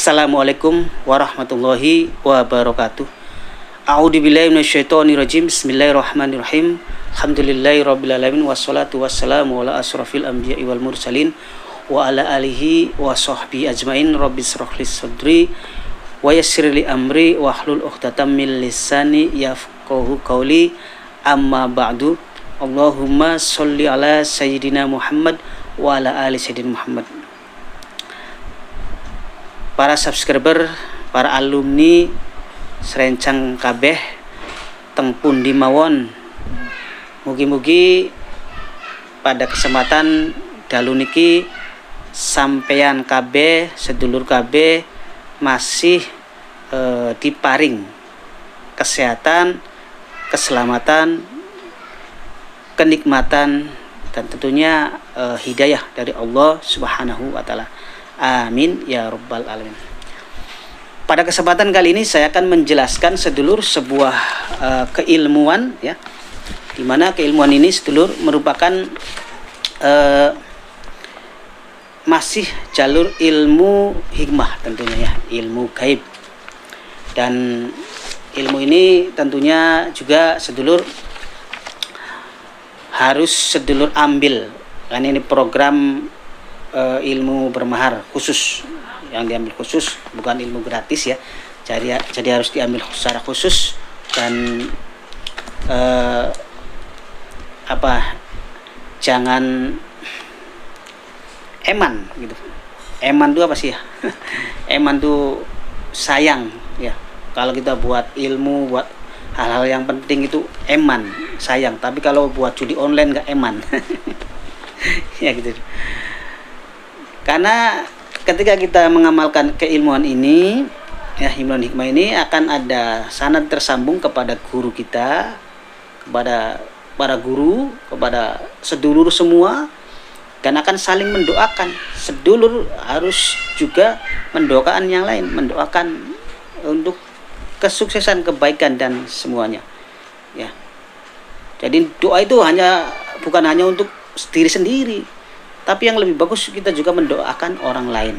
Assalamualaikum warahmatullahi wabarakatuh. A'udzubillahi minasyaitonirrajim. Bismillahirrahmanirrahim. Alhamdulillahirabbil alamin wassalatu wassalamu ala asrofil anbiya'i wal mursalin wa ala alihi wa sahbihi ajmain. Rabbishrah li sadri wa yassir li amri wahlul 'uqdatam min lisani yafqahu qawli. Amma ba'du. Allahumma sholli ala sayyidina Muhammad wa ala ali sayyidina Muhammad. Para subscriber, para alumni serencang kabeh teng pundi mawon, mugi-mugi pada kesempatan dalu niki sampeyan kabeh, sedulur kabeh masih diparing kesehatan, keselamatan, kenikmatan, dan tentunya hidayah dari Allah Subhanahu wa taala. Amin ya rabbal alamin. Pada kesempatan kali ini saya akan menjelaskan sedulur sebuah keilmuan, ya, di mana keilmuan ini sedulur merupakan masih jalur ilmu hikmah tentunya, ya, ilmu gaib. Dan ilmu ini tentunya juga sedulur harus sedulur ambil, karena ini program ilmu bermahar khusus, yang diambil khusus, bukan ilmu gratis, ya. Jadi harus diambil secara khusus dan jangan eman gitu. Eman itu apa sih, ya? Eman itu sayang, ya. Kalau kita buat ilmu, buat hal-hal yang penting itu eman, sayang. Tapi kalau buat judi online nggak eman. Ya gitu. Karena ketika kita mengamalkan keilmuan ini, ya, ilmuwan hikmah ini akan ada sanad tersambung kepada guru kita, kepada para guru, kepada sedulur semua, dan akan saling mendoakan. Sedulur harus juga mendoakan yang lain, mendoakan untuk kesuksesan, kebaikan, dan semuanya, ya. Jadi doa itu bukan hanya untuk diri sendiri, tapi yang lebih bagus kita juga mendoakan orang lain,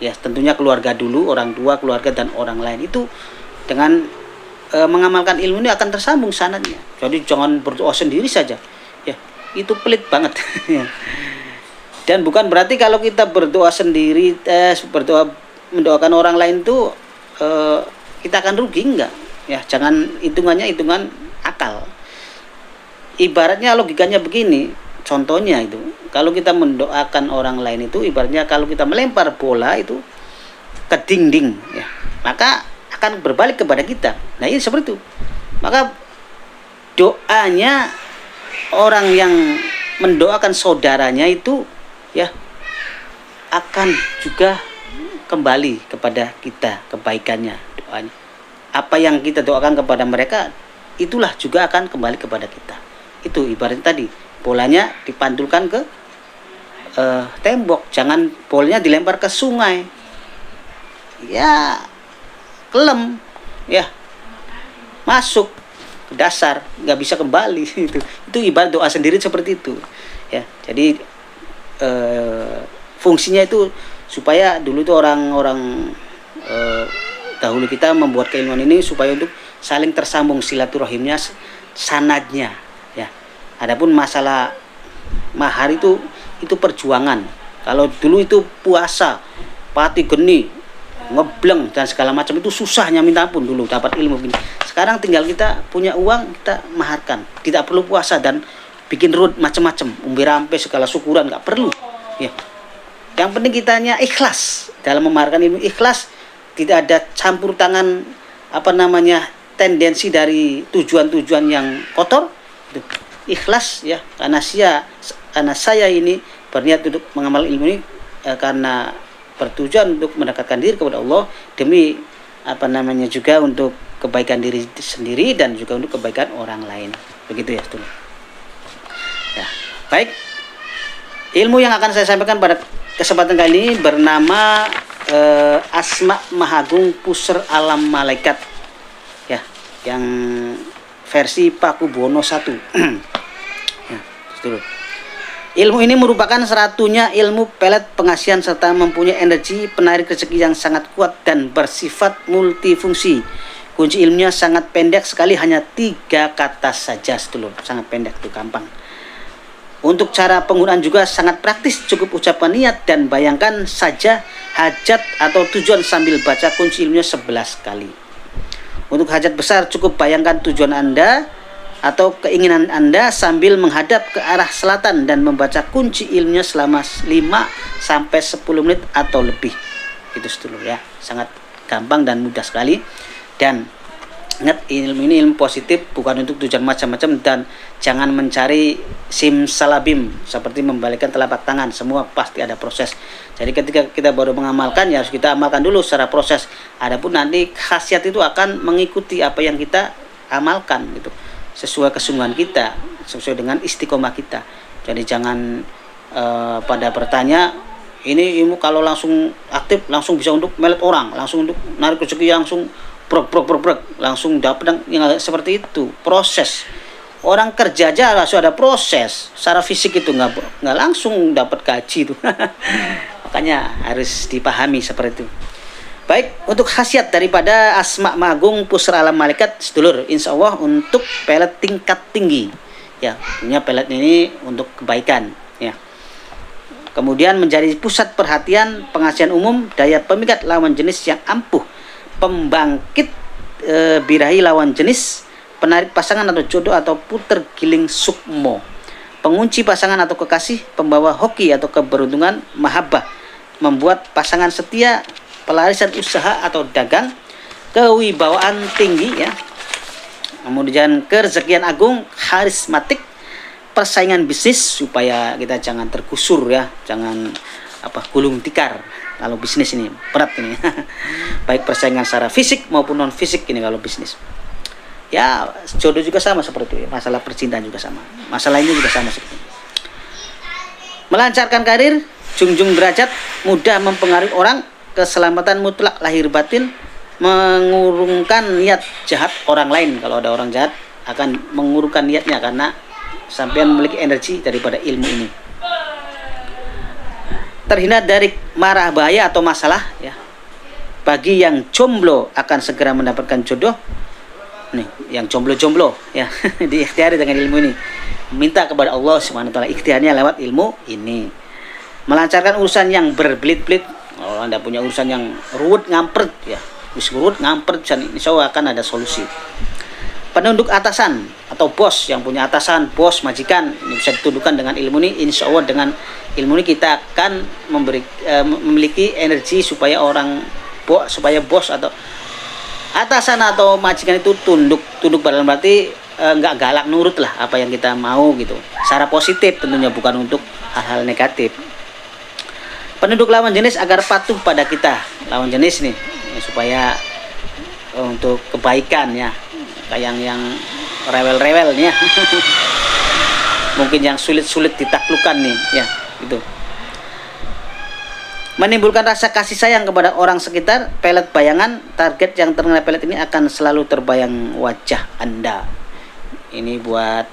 ya. Tentunya keluarga dulu, orang tua, keluarga, dan orang lain. Itu dengan mengamalkan ilmu ini akan tersambung sanadnya. Jadi jangan berdoa sendiri saja, ya, itu pelit banget. Dan bukan berarti kalau kita berdoa sendiri, mendoakan orang lain itu kita akan rugi, enggak, ya. Jangan hitungannya hitungan akal. Ibaratnya logikanya begini, contohnya itu, kalau kita mendoakan orang lain itu ibaratnya kalau kita melempar bola itu ke dinding, ya, maka akan berbalik kepada kita. Nah, ini seperti itu. Maka doanya orang yang mendoakan saudaranya itu, ya, akan juga kembali kepada kita kebaikannya, doanya. Apa yang kita doakan kepada mereka, itulah juga akan kembali kepada kita. Itu ibaratnya tadi, bolanya dipantulkan ke tembok, jangan bolanya dilempar ke sungai, ya, kelem, ya, masuk ke dasar, nggak bisa kembali. Itu ibarat doa sendiri seperti itu, ya. Jadi fungsinya itu supaya dulu itu orang-orang dahulu kita membuat keilmuan ini supaya untuk saling tersambung silaturahimnya, sanadnya, ya. Adapun masalah mahar itu perjuangan. Kalau dulu itu puasa, pati geni, ngebleng, dan segala macam, itu susahnya minta ampun dulu dapat ilmu begini. Sekarang tinggal kita punya uang, kita maharkan. Tidak perlu puasa dan bikin root macam-macam, umbi rampe, segala syukuran, nggak perlu, ya. Yang penting kitanya ikhlas dalam memaharkan ilmu, ikhlas, tidak ada campur tangan tendensi dari tujuan-tujuan yang kotor. Ikhlas, ya, karena saya ini berniat untuk mengamal ilmu ini karena bertujuan untuk mendekatkan diri kepada Allah, demi juga untuk kebaikan diri sendiri dan juga untuk kebaikan orang lain. Begitu, ya, Setulah. Ya, baik. Ilmu yang akan saya sampaikan pada kesempatan kali ini bernama Asma Mahagung Pusar Alam Malaikat, ya, yang versi Pakubono 1. Ya, Setulah. Ilmu ini merupakan satunya ilmu pelet pengasihan serta mempunyai energi penarik rezeki yang sangat kuat dan bersifat multifungsi. Kunci ilmunya sangat pendek sekali, hanya 3 kata saja, sedulur. Sangat pendek tuh, gampang. Untuk cara penggunaan juga sangat praktis, cukup ucapkan niat dan bayangkan saja hajat atau tujuan sambil baca kunci ilmunya 11 kali. Untuk hajat besar cukup bayangkan tujuan Anda atau keinginan Anda sambil menghadap ke arah selatan dan membaca kunci ilmunya selama 5-10 menit atau lebih. Itu sedulur ya, sangat gampang dan mudah sekali. Dan ingat, ilmu ini ilmu positif, bukan untuk tujuan macam-macam, dan jangan mencari simsalabim seperti membalikkan telapak tangan. Semua pasti ada proses. Jadi ketika kita baru mengamalkan, ya harus kita amalkan dulu secara proses. Adapun nanti khasiat itu akan mengikuti apa yang kita amalkan gitu, sesuai kesungguhan kita, sesuai dengan istiqomah kita. Jadi jangan pada bertanya, ini ilmu kalau langsung aktif langsung bisa untuk melet orang, langsung untuk narik rezeki, langsung brok langsung dapat, yang seperti itu. Proses orang kerja aja langsung ada proses secara fisik, itu nggak langsung dapat gaji itu. Makanya harus dipahami seperti itu. Baik, untuk khasiat daripada Asma Magung Pusra Alam Malaikat, sedulur, insya Allah untuk pelet tingkat tinggi ya, punya pelet ini untuk kebaikan ya. Kemudian menjadi pusat perhatian, pengasihan umum, daya pemikat lawan jenis yang ampuh, pembangkit birahi lawan jenis, penarik pasangan atau jodoh atau puter giling sukmo, pengunci pasangan atau kekasih, pembawa hoki atau keberuntungan, mahabbah, membuat pasangan setia, pelarisan usaha atau dagang, kewibawaan tinggi ya. Kemudian kerezekian agung, karismatik, persaingan bisnis supaya kita jangan tergusur ya, jangan gulung tikar kalau bisnis ini berat ini. Baik persaingan secara fisik maupun non fisik ini kalau bisnis. Ya, jodoh juga sama seperti itu. Masalah percintaan juga sama. Masalah ini juga sama seperti itu. Melancarkan karir, junjung derajat, mudah mempengaruhi orang, keselamatan mutlak lahir batin, mengurungkan niat jahat orang lain. Kalau ada orang jahat akan mengurungkan niatnya karena sampean memiliki energi daripada ilmu ini. Terhindar dari marah bahaya atau masalah ya. Bagi yang jomblo akan segera mendapatkan jodoh. Nih, yang jomblo ya, diikhtiari dengan ilmu ini. Minta kepada Allah Subhanahu wa taala ikhtiarnya lewat ilmu ini. Melancarkan urusan yang berbelit-belit. Kalau Anda punya urusan yang ruwet ngampret ya, ruwet ngampret, insya Allah akan ada solusi. Penunduk atasan atau bos, yang punya atasan, bos, majikan, ini bisa ditundukkan dengan ilmu ini. Insya Allah dengan ilmu ini kita akan memiliki energi supaya supaya bos atau atasan atau majikan itu tunduk dalam berarti nggak galak, nurut lah apa yang kita mau gitu, secara positif tentunya, bukan untuk hal-hal negatif. Penduduk lawan jenis agar patuh pada kita, lawan jenis nih ya, supaya untuk kebaikan ya, kayak yang rewel-rewel nih ya. Mungkin yang sulit ditaklukkan nih ya, itu. Menimbulkan rasa kasih sayang kepada orang sekitar, pelet bayangan, target yang terkena pelet ini akan selalu terbayang wajah Anda. Ini buat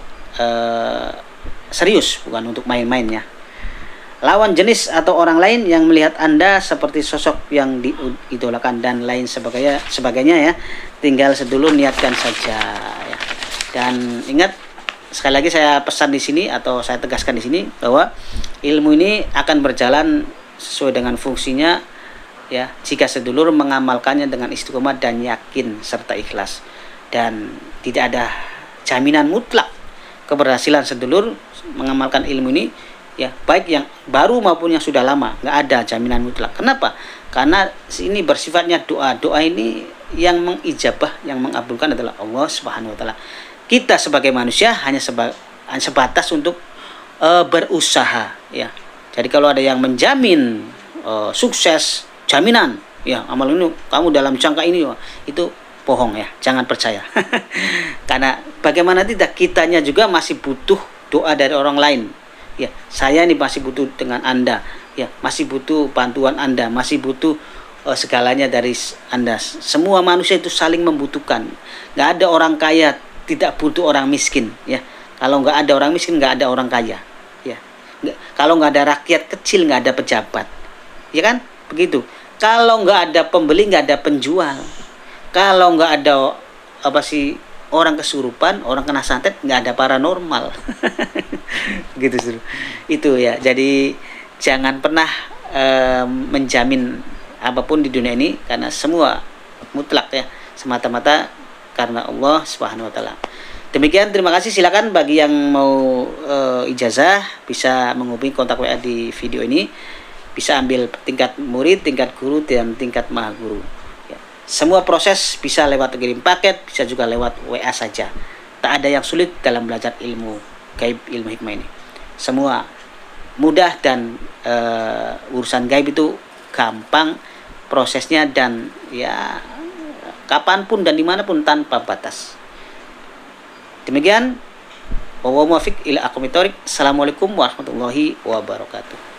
serius, bukan untuk main-main ya. Lawan jenis atau orang lain yang melihat Anda seperti sosok yang diidolakan dan lain sebagainya ya, tinggal sedulur niatkan saja ya. Dan ingat, sekali lagi saya pesan di sini atau saya tegaskan di sini bahwa ilmu ini akan berjalan sesuai dengan fungsinya ya, jika sedulur mengamalkannya dengan istiqomah dan yakin serta ikhlas. Dan tidak ada jaminan mutlak keberhasilan sedulur mengamalkan ilmu ini ya, baik yang baru maupun yang sudah lama, nggak ada jaminan mutlak. Kenapa? Karena ini bersifatnya doa ini yang mengijabah, yang mengabulkan adalah Allah Subhanahu wa taala. Kita sebagai manusia hanya sebatas untuk berusaha ya. Jadi kalau ada yang menjamin sukses, jaminan ya, amal ini kamu dalam jangka ini, itu bohong ya, jangan percaya. Karena bagaimana tidak, kitanya juga masih butuh doa dari orang lain ya. Saya ini masih butuh dengan Anda ya, masih butuh bantuan Anda, masih butuh segalanya dari Anda. Semua manusia itu saling membutuhkan. Nggak ada orang kaya tidak butuh orang miskin ya. Kalau nggak ada orang miskin, nggak ada orang kaya ya. Kalau nggak ada rakyat kecil, nggak ada pejabat, ya kan? Begitu. Kalau nggak ada pembeli, nggak ada penjual. Kalau nggak ada apa sih, orang kesurupan, orang kena santet, nggak ada paranormal. Gitu Saudara. Itu ya. Jadi jangan pernah menjamin apapun di dunia ini, karena semua mutlak ya, semata-mata karena Allah Subhanahu wa taala. Demikian, terima kasih. Silakan bagi yang mau ijazah bisa menghubungi kontak WA di video ini. Bisa ambil tingkat murid, tingkat guru, dan tingkat maha guru. Ya. Semua proses bisa lewat kirim paket, bisa juga lewat WA saja. Tak ada yang sulit dalam belajar ilmu gaib, ilmu hikmah ini. Semua mudah, dan urusan gaib itu gampang prosesnya, dan ya kapanpun dan dimanapun tanpa batas. Demikian, wa muwaffiq ila aqwamit thoriq. Assalamualaikum warahmatullahi wabarakatuh.